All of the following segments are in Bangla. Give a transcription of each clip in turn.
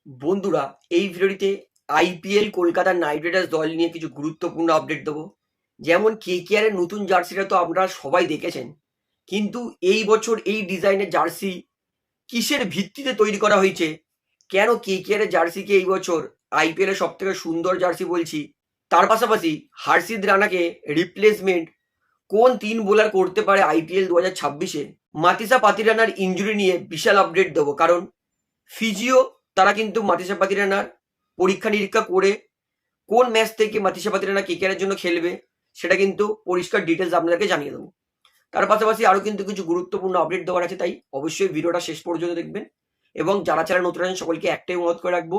বন্ধুরা, এই ভিডিওটিতে আইপিএল কলকাতা নাইট রাইডার্স দল নিয়ে কিছু গুরুত্বপূর্ণ আপডেট দেবো। যেমন কেকেআর এর নতুন জার্সিটা তো আপনারা সবাই দেখেছেন, কিন্তু এই বছর এই ডিজাইনের জার্সি কিসের ভিত্তিতে তৈরি করা হয়েছে, কেন কেকেআর এর জার্সিকে এই বছর আইপিএল এর সব থেকে সুন্দর জার্সি বলছি, তার পাশাপাশি হর্ষিত রানাকে রিপ্লেসমেন্ট কোন তিন বোলার করতে পারে আইপিএল 2026-এ, মাতিসা পাতিরানার ইঞ্জুরি নিয়ে বিশাল আপডেট দেবো। কারণ ফিজিও তারা কিন্তু মাতিসা পাতিরানার পরীক্ষা নিরীক্ষা করে কোন ম্যাচ থেকে মাতিসা পাতিরানা কেকেআর এর জন্য খেলবে সেটা কিন্তু পরিষ্কার ডিটেলস আপনাদেরকে জানিয়ে দেবো। তার পাশাপাশি আরও কিন্তু কিছু গুরুত্বপূর্ণ আপডেট দেওয়ার আছে, তাই অবশ্যই ভিডিওটা শেষ পর্যন্ত দেখবেন। এবং যারা চ্যানেল নতুন আছেন সকলকে একটাই অনুরোধ করে রাখবো,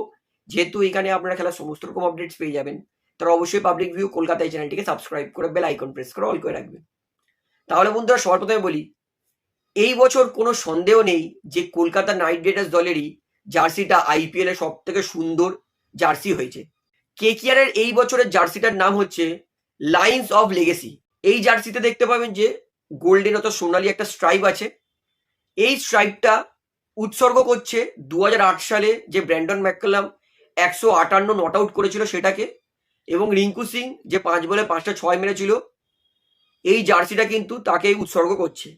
যেহেতু এখানে আপনারা খেলার সমস্ত রকম আপডেটস পেয়ে যাবেন, তারা অবশ্যই পাবলিক ভিউ কলকাতা এই চ্যানেলটিকে সাবস্ক্রাইব করে বেল আইকন প্রেস করে অল করে রাখবেন। তাহলে বন্ধুরা, সবার প্রথমে বলি, এই বছর কোনো সন্দেহ নেই যে কলকাতা নাইট রাইডার্স দলেরই জার্সিটা আইপিএল এর সব থেকে সুন্দর জার্সি হয়েছে। কেকেআর এর এই বছরের জার্সিটার নাম হচ্ছে লাইন্স অফ লেগেসি। এই জার্সিতে দেখতে পাবেন যে গোল্ডেন অত সোনালি একটা স্ট্রাইপ আছে। এই স্ট্রাইপটা উৎসর্গ করছে 2008 সালে যে ব্র্যান্ডন ম্যাককালাম 158 নট আউট করেছিল সেটাকে, এবং রিঙ্কু সিং যে 5 বলে 5টা 6 মেরেছিল, এই জার্সিটা কিন্তু তাকেই উৎসর্গ করছে।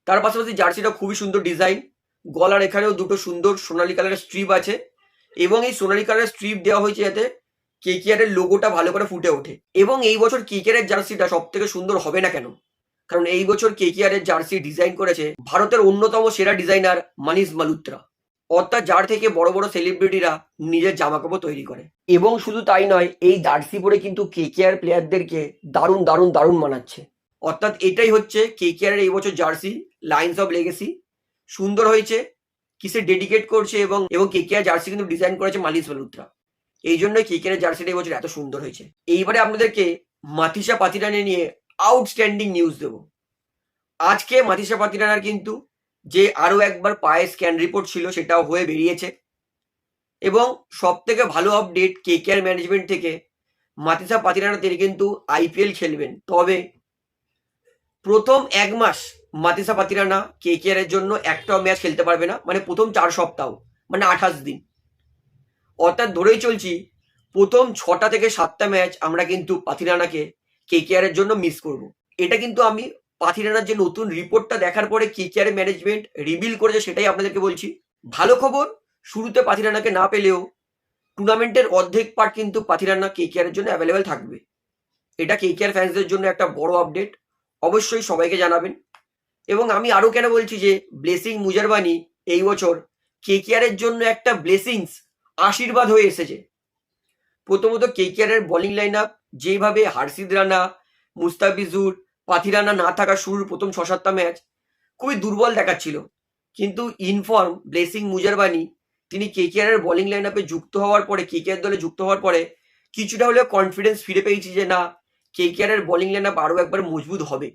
তার পাশাপাশি জার্সিটা খুবই সুন্দর ডিজাইন, গলার এখানেও দুটো সুন্দর সোনালী কালারের স্ট্রিপ আছে, এবং এই সোনালী কালারের স্ট্রিপ দেওয়া হয়েছে যাতে কেকেআর এর লোগোটা ভালো করে ফুটে ওঠে। এবং এই বছর কেকেআর এর জার্সিটা সব থেকে সুন্দর হবে না কেন, কারণ এই বছর কেকেআর এর জার্সি ডিজাইন করেছে ভারতের অন্যতম সেরা ডিজাইনার মানিশ মালুত্রা, অর্থাৎ যার থেকে বড় বড় সেলিব্রিটিরা নিজের জামাকাপড় তৈরি করে। এবং শুধু তাই নয়, এই জার্সি পরে কিন্তু কেকেআর প্লেয়ারদেরকে দারুণ দারুণ দারুণ মানাচ্ছে। অর্থাৎ এটাই হচ্ছে কেকেআর এর এই বছর জার্সি লাইন্স অফ লেগেসি। সুন্দর হয়েছে, কিসে ডেডিকেট করছে, এবং এবং কেকেআর জার্সি কিন্তু ডিজাইন করেছে মানিশ মালুত্রা, এই জন্যই কেকেআর এর জার্সিটা এই বছর এত সুন্দর হয়েছে। এইবারে আপনাদেরকে মাতিসা পাতিরানা নিয়ে আউটস্ট্যান্ডিং নিউজ দেবো। আজকে মাতিসা পাতিরানার কিন্তু যে আরো একবার পায়ে স্ক্যান রিপোর্ট ছিল সেটাও হয়ে বেরিয়েছে, এবং সব থেকে ভালো আপডেট কেকেআর ম্যানেজমেন্ট থেকে, মাতিসা পাতিরানা তিনি কিন্তু আইপিএল খেলবেন, তবে প্রথম 1 মাস মাতিসা পাতিরানা কেকেআর এর জন্য একটাও ম্যাচ খেলতে পারবে না, মানে প্রথম 4 সপ্তাহ, মানে 28 দিন। অর্থাৎ ধরেই চলছি প্রথম 6টা থেকে 7টা ম্যাচ আমরা কিন্তু পাতিরানাকে কেকেআর এর জন্য মিস করব। এটা কিন্তু আমি পাতিরানার যে নতুন রিপোর্টটা দেখার পরে কেকেআর ম্যানেজমেন্ট রিভিল করেছে সেটাই আপনাদেরকে বলছি। ভালো খবর, শুরুতে পাতিরানাকে না পেলেও টুর্নামেন্টের অর্ধেক পার্ট কিন্তু পাতিরানা কেকেআর এর জন্য অ্যাভেলেবেল থাকবে। এটা কেকেআর ফ্যান্সদের জন্য একটা বড় আপডেট, অবশ্যই সবাইকে জানাবেন। এবং আমি আরো কেন বলছি যে ব্লেসিং মুজারবানি এই বছর কেকেআর এর জন্য একটা ব্লেসিংস আশীর্বাদ হয়ে এসেছে। প্রথমত কেকেআর এর বোলিং লাইন আপ যেভাবে হর্ষিত রানা, মুস্তাফিজুর, পাতিরানা না থাকা শুরুর প্রথম 6-7টা ম্যাচ খুবই দুর্বল দেখাচ্ছিল, কিন্তু ইনফর্ম ব্লেসিং মুজারবানি তিনি কেকেআর এর বোলিং লাইন আপে যুক্ত হওয়ার পরে, কেকেআর দলে যুক্ত হওয়ার পরে কিছুটা হলেও কনফিডেন্স ফিরে পেয়েছি যে না, কেকেআর এর বোলিং লাইন আপ আরো একবার মজবুত হবে।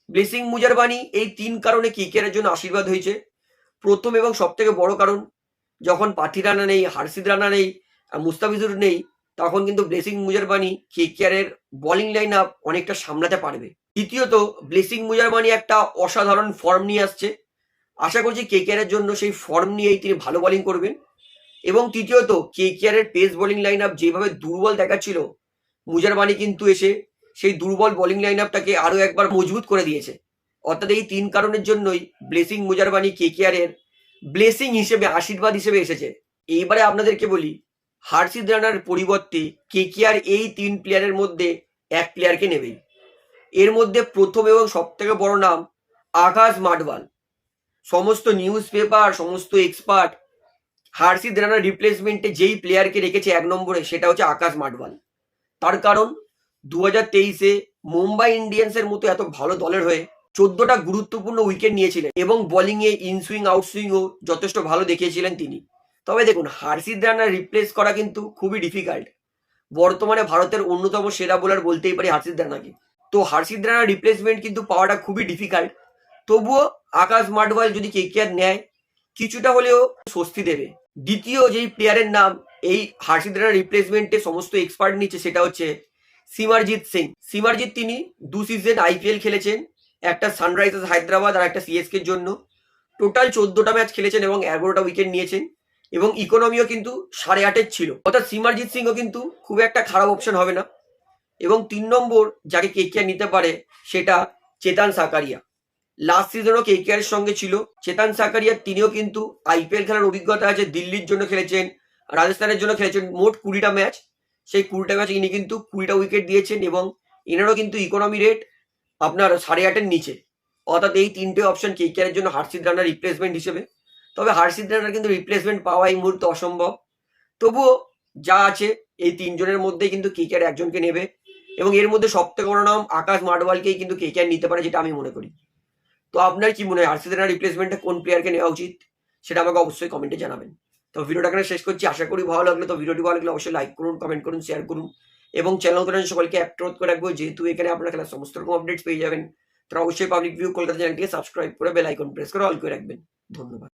ব্লেসিং মুজারবানি এই 3 কারণে কেকেআর এর জন্য আশীর্বাদ হয়েছে। প্রথম এবং সব থেকে বড় কারণ, যখন পাতিরানা নেই, হর্ষিত রানা নেই, মুস্তাফিজুর নেই, তখন কিন্তু ব্লেসিং মুজারবানি কেকেআর এর বোলিং লাইন আপ অনেকটা সামলাতে পারবে। দ্বিতীয়ত, ব্লেসিং মুজারবানি একটা অসাধারণ ফর্ম নিয়ে আসছে, আশা করছি কেকেআর এর জন্য সেই ফর্ম নিয়েই তিনি ভালো বোলিং করবেন। এবং তৃতীয়ত, কেকেআর এর পেস বোলিং লাইন আপ যেভাবে দুর্বল দেখাচ্ছিল, মুজারবানি কিন্তু এসে সেই দুর্বল বোলিং লাইন আপটাকে আরো একবার মজবুত করে দিয়েছে। অর্থাৎ এই 3 কারণের জন্যই ব্লেসিং মুজারবানি কেকেআর এর ব্লেসিং হিসেবে, আশীর্বাদ হিসেবে এসেছে। এইবারে আপনাদেরকে বলি, হর্ষিত রানার পরিবর্তে কেকেআর এই 3 প্লেয়ারের মধ্যে এক প্লেয়ারকে নেবেই। এর মধ্যে প্রথম এবং সব থেকে বড় নাম আকাশ মাডওয়াল। সমস্ত নিউজ পেপার, সমস্ত এক্সপার্ট হর্ষিত রানার রিপ্লেসমেন্টে যেই প্লেয়ারকে রেখেছে 1 নম্বরে সেটা হচ্ছে আকাশ মাডওয়াল। তার কারণ 2023-এ মুম্বাই ইন্ডিয়ান্সের মতো এত ভালো দলের হয়ে 14টা গুরুত্বপূর্ণ উইকেট নিয়েছিলেন, এবং বোলিংয়ে ইনসুইং আউটসুইংও যথেষ্ট ভালো দেখিয়েছিলেন তিনি। তবে দেখুন, হর্ষিত রানার রিপ্লেস করা কিন্তু খুবই ডিফিকাল্ট। বর্তমানে ভারতের অন্যতম সেরা বোলার বলতেই পারি হর্ষিত রানাকে, তো হর্ষিত রানার রিপ্লেসমেন্ট কিন্তু পাওয়াটা খুবই ডিফিকাল্ট। তবুও আকাশ মাডওয়াল যদি কেকেআর নেয় কিছুটা হলেও স্বস্তি দেবে। দ্বিতীয় যেই প্লেয়ারের নাম এই হর্ষিত রানার রিপ্লেসমেন্টে সমস্ত এক্সপার্ট নিচ্ছে সেটা হচ্ছে সিমারজিৎ সিং। সিমারজিৎ তিনি 2 সিজন আইপিএল খেলেছেন, একটা সানরাইজার্স হায়দ্রাবাদ আর একটা সিএসকে এর জন্য। টোটাল 14টা ম্যাচ খেলেছেন এবং 11টা উইকেট নিয়েছেন। এবং ইকোনমিও কিন্তু 8.5 ছিল, অর্থাৎ সিমারজিৎ সিংও কিন্তু খুব একটা খারাপ অপশন হবে না। এবং 3 নম্বর যাকে কেকেআর নিতে পারে সেটা চেতান সাকারিয়া। লাস্ট সিজনও কেকেআর এর সঙ্গে ছিল চেতান সাকারিয়া। তিনিও কিন্তু আইপিএল খেলার অভিজ্ঞতা আছে, দিল্লির জন্য খেলেছেন, রাজস্থানের জন্য খেলেছেন, মোট 20টা ম্যাচ। সেই 20টা ম্যাচ ইনি কিন্তু 20টা উইকেট দিয়েছেন এবং এনারও কিন্তু ইকোনমি রেট আপনার 8.5-এর নিচে। অর্থাৎ এই 3টে অপশন কেকেআর এর জন্য হর্ষিত রানার রিপ্লেসমেন্ট হিসেবে। তবে হর্ষিত রানার কিন্তু রিপ্লেসমেন্ট পাওয়া এই মুহূর্তে অসম্ভব। তবুও যা আছে এই 3 জনের মধ্যেই কিন্তু কেকেআর একজনকে নেবে এবং এর মধ্যে সবথেকে বড় নাম আকাশ মাডওয়ালকেই কিন্তু কেকেআর নিতে পারে, যেটা আমি মনে করি। তো আপনার কি মনে হয় হর্ষিত রানার রিপ্লেসমেন্টে কোন প্লেয়ারকে নেওয়া উচিত, সেটা আমাকে অবশ্যই কমেন্টে জানাবেন। তো ভিডিওটা এখানে শেষ করছি, আশা করি ভালো লাগলো। তো ভিডিওটি ভালো লাগলে অবশ্যই লাইক করুন, কমেন্ট করুন, শেয়ার করুন এবং চ্যানেল করেন সকলকে অনুরোধ করে রাখবো, যেহেতু এখানে আপনারা খেলার সমস্ত রকম আপডেটস পেয়ে যাবেন। তো অবশ্যই পাবলিক ভিউ কলকাতা চ্যানেলটিকে সাবস্ক্রাইব করে বেল আইকন প্রেস করে অল করে রাখবেন। ধন্যবাদ।